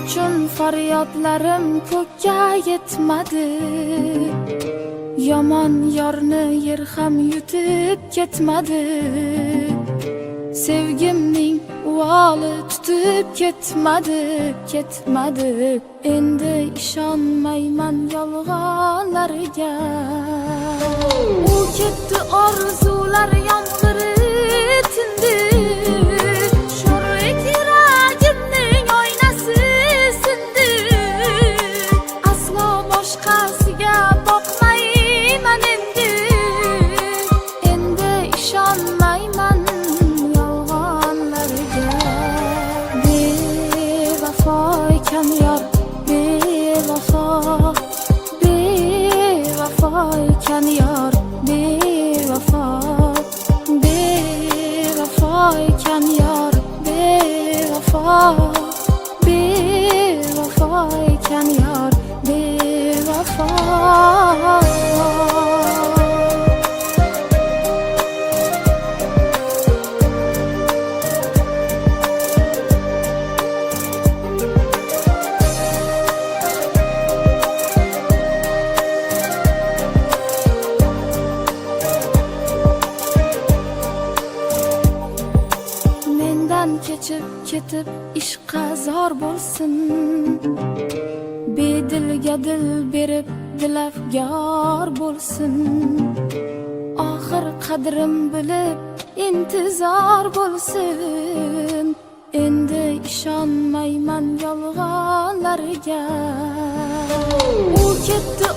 uchun faryodlarim ko'kka yetmadi. Yomon yorni yer ham yutib ketmadi. Sevgimning uvoli tutib ketmadi. Endi ishonmayman yolg'onlarga. U ketdi, orzular yomg'iri tindi. Sho'rlik yuragimning oynasi sindi. Aslo boshqasiga boqmayman endi. Endi ishonmayman yolg'onlarga. Bevafo ekan yor, bevafo ekan yor, bevafo ekan yor, bevafo ekan yor, bevafo. Kechib ketib ishqa zor bo'lsin. Bedilga dil berib dilafgor bo'lsin. Oxir qadrim bilib intizor bo'lsin. Endi ishonmayman yolg'onlarga. U ketdi,